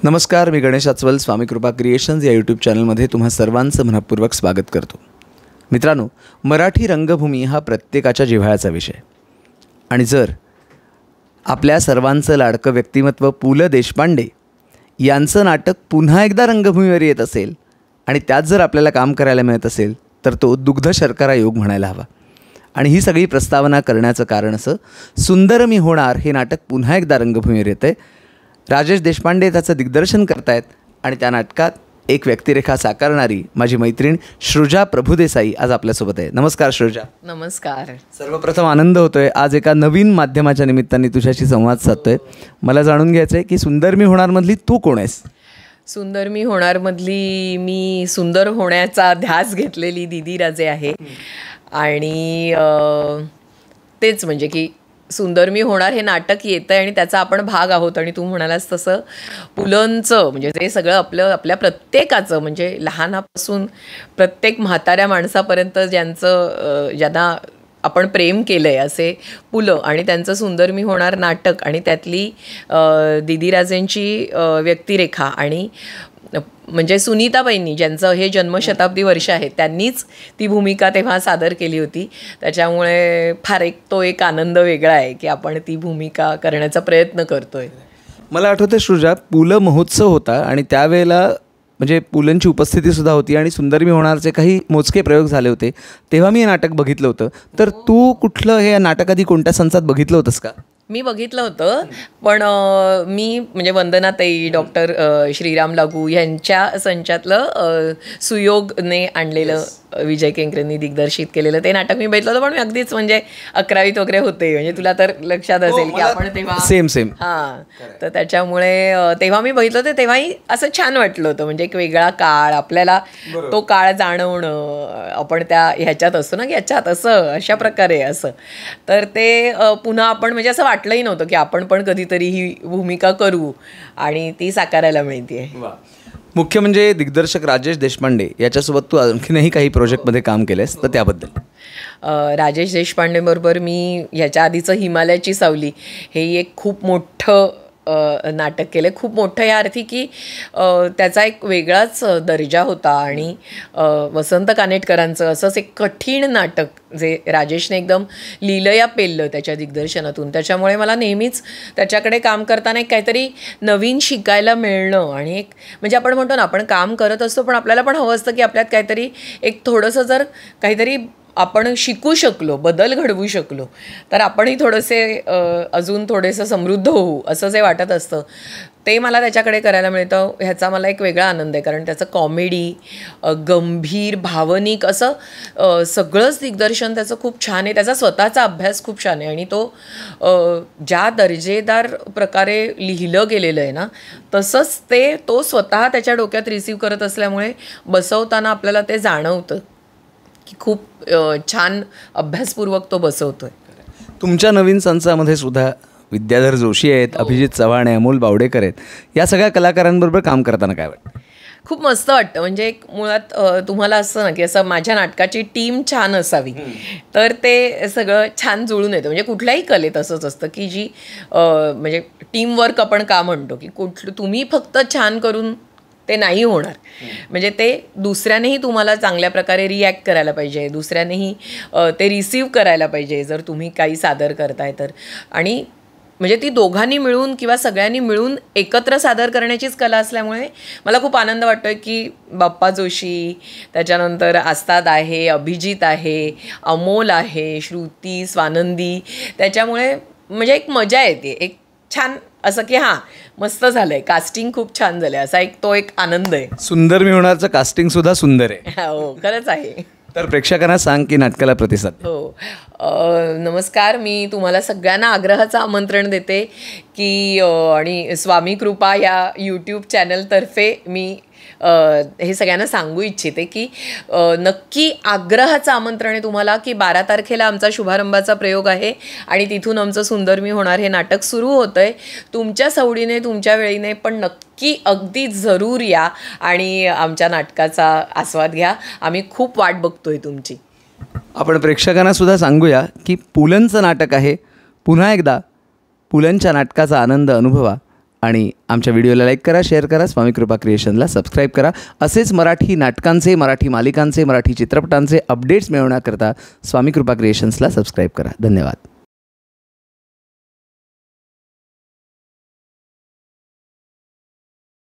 नमस्कार, मी गणेश आचवल स्वामी कृपा क्रिएशन्स या यूट्यूब चॅनलमध्ये तुम्हा सर्वांचं मनपूर्वक स्वागत करतो. मित्रांनो, मराठी रंगभूमी हा प्रत्येकाच्या जिव्हाळ्याचा विषय आणि जर आपल्या सर्वांचं लाडकं व्यक्तिमत्व पु ल देशपांडे यांचं नाटक पुन्हा एकदा रंगभूमीवर येत असेल आणि त्यात जर आपल्याला काम करायला मिळत असेल तर तो दुग्ध शर्करा योग म्हणायला हवा. आणि ही सगळी प्रस्तावना करण्याचं कारण असं, सुंदर मी होणार हे नाटक पुन्हा एकदा रंगभूमीवर येतं आहे. राजेश देशपांडे त्याचं दिग्दर्शन करतायत आणि त्या नाटकात एक व्यक्तिरेखा साकारणारी माझी मैत्रीण सृजा प्रभुदेसाई आज आपल्यासोबत आहे. नमस्कार सृजा. नमस्कार. सर्वप्रथम आनंद होतोय आज एका नवीन माध्यमाच्या निमित्ताने तुझ्याशी संवाद साधतोय. मला जाणून घ्यायचं आहे की सुंदर मी होणारमधली तू कोण आहेस? सुंदर मी होणारमधली मी सुंदर होण्याचा ध्यास घेतलेली दीदी राजे आहे. आणि तेच म्हणजे की सुंदर मी होणार हे नाटक येतं आहे आणि त्याचा आपण भाग आहोत. आणि तू म्हणालास तसं पुलंचं म्हणजे ते सगळं आपल्या प्रत्येकाचं म्हणजे लहानापासून प्रत्येक म्हाताऱ्या माणसापर्यंत ज्यांना आपण प्रेम केलं आहे असे पुलं आणि त्यांचं सुंदर मी होणार नाटक आणि त्यातली दीदी राजेंची व्यक्तिरेखा आणि म्हणजे सुनीताबाईंनी ज्यांचं हे जन्मशताब्दी वर्ष आहे त्यांनीच ती भूमिका तेव्हा सादर केली होती. त्याच्यामुळे फार तो एक आनंद वेगळा आहे की आपण ती भूमिका करण्याचा प्रयत्न करतोय. मला आठवते सृजा, पुलं महोत्सव होता आणि त्यावेळेला म्हणजे पुलंची उपस्थितीसुद्धा होती आणि सुंदर मी होणारचे काही मोजके प्रयोग झाले होते. तेव्हा मी हे नाटक बघितलं होतं. तर तू कुठलं हे नाटक आधी कोणत्या संचात बघितलं होतंस का? मी बघितलं होतं, पण मी म्हणजे वंदनाताई, डॉक्टर श्रीराम लागू यांच्या संचातलं सुयोगने आणलेलं विजय केंकरेंनी दिग्दर्शित केलेलं ते नाटक मी बघितलं होतं. पण मी अगदीच म्हणजे 11वीत वगैरे होते, म्हणजे तुला तर लक्षात असेल की आपण तेव्हा सेम हां, तर त्याच्यामुळे तेव्हा मी बघितलं होतं. तेव्हाही असं छान वाटलं होतं, म्हणजे एक वेगळा काळ, आपल्याला तो काळ जाणवणं, आपण त्या ह्याच्यात असतो ना की ह्याच्यात असं अशा प्रकारे असं, तर ते पुन्हा आपण म्हणजे असं वाटलंही नव्हतं की आपण पण कधीतरी ही भूमिका करू आणि ती साकारायला मिळते. मुख्य म्हणजे दिग्दर्शक राजेश देशपांडे याच्यासोबत तू आणखीनही काही प्रोजेक्टमध्ये काम केलंस, तर त्याबद्दल. राजेश देशपांडेबरोबर मी ह्याच्या आधीचं हिमालयाची सावली हे एक खूप मोठं नाटक केलं. खूप मोठं या अर्थी की त्याचा एक वेगळाच दर्जा होता आणि वसंत कानेटकरांचं असंच एक कठीण नाटक जे राजेशने एकदम लीलया पेललं त्याच्या दिग्दर्शनातून. त्याच्यामुळे मला नेहमीच त्याच्याकडे काम करताना एक काहीतरी नवीन शिकायला मिळणं आणि एक म्हणजे आपण म्हणतो ना, आपण काम करत असतो पण आपल्याला पण हवं असतं की आपल्यात काहीतरी एक थोडंसं जर काहीतरी आपण शिकू शकलो, बदल घडवू शकलो तर आपणही थोडेसे अजून थोडेसं समृद्ध होऊ असं जे वाटत असतं ते मला त्याच्याकडे करायला मिळतं. ह्याचा मला एक वेगळा आनंद आहे, कारण त्याचं कॉमेडी, गंभीर, भावनिक असं सगळंच दिग्दर्शन त्याचं खूप छान आहे. त्याचा स्वतःचा अभ्यास खूप छान आहे आणि तो ज्या दर्जेदार प्रकारे लिहिलं गेलेलं आहे ना तसंच तो स्वतः त्याच्या डोक्यात रिसीव करत असल्यामुळे बसवताना आपल्याला ते जाणवतं की खूप छान अभ्यासपूर्वक तो बसवतोय. तुमच्या नवीन संचामध्ये सुद्धा विद्याधर जोशी आहेत, अभिजित चव्हाण आहे, अमोल बावडेकर आहेत. या सगळ्या कलाकारांबरोबर काम करताना काय वाटतं? खूप मस्त वाटतं. म्हणजे एक मुळात तुम्हाला असं ना की असं माझ्या नाटकाची टीम छान असावी तर ते सगळं छान जुळून येतं. म्हणजे कुठल्याही कलेत असंच असतं की जी म्हणजे टीमवर्क आपण का म्हणतो की तुम्ही फक्त छान करून ते नाही होणार. म्हणजे ते दुसऱ्यानेही तुम्हाला चांगल्या प्रकारे रिॲक्ट करायला पाहिजे, दुसऱ्यानेही ते रिसीव्ह करायला पाहिजे जर तुम्ही काही सादर करताय तर. आणि म्हणजे ती दोघांनी मिळून किंवा सगळ्यांनी मिळून एकत्र सादर करण्याचीच कला असल्यामुळे मला खूप आनंद वाटतो आहे की बाप्पा जोशी, त्याच्यानंतर आस्ताद आहे, अभिजित आहे, अमोल आहे, श्रुती, स्वानंदी, त्याच्यामुळे म्हणजे एक मजा येते, एक छान असं की हां मस्त झालं आहे, कास्टिंग खूप छान झालं आहे, असा तो एक आनंद आहे. सुंदर मी होणारचं कास्टिंगसुद्धा सुंदर आहे. हो, खरंच आहे. तर प्रेक्षकांना सांग की नाटकाला प्रतिसाद. हो, नमस्कार. मी तुम्हाला सगळ्यांना आग्रहाचं आमंत्रण देते की आणि स्वामी कृपा या यूट्यूब चॅनलतर्फे मी हे सगळ्यांना सांगू इच्छिते की नक्की आग्रहाचं आमंत्रण आहे तुम्हाला की 12 तारखेला आमचा शुभारंभाचा प्रयोग आहे आणि तिथून आमचं सुंदर मी होणार हे नाटक सुरू होतं आहे. तुमच्या सवडीने, तुमच्या वेळीने, पण नक्की अगदी जरूर या आणि आमच्या नाटकाचा आस्वाद घ्या. आम्ही खूप वाट बघतोय तुमची. आपण प्रेक्षकांना सुद्धा सांगूया की पुलंचं नाटक आहे. पुन्हा एकदा पुलंच्या नाटकाचा आनंद अनुभवा. आणि आमच्या व्हिडिओला लाईक करा, शेअर करा, स्वामी कृपा क्रिएशनला सबस्क्राईब करा. असेच मराठी नाटकांचे, मराठी मालिकांचे, मराठी चित्रपटांचे अपडेट्स मिळवण्याकरता स्वामी कृपा क्रिएशन्सला सबस्क्राईब करा. धन्यवाद.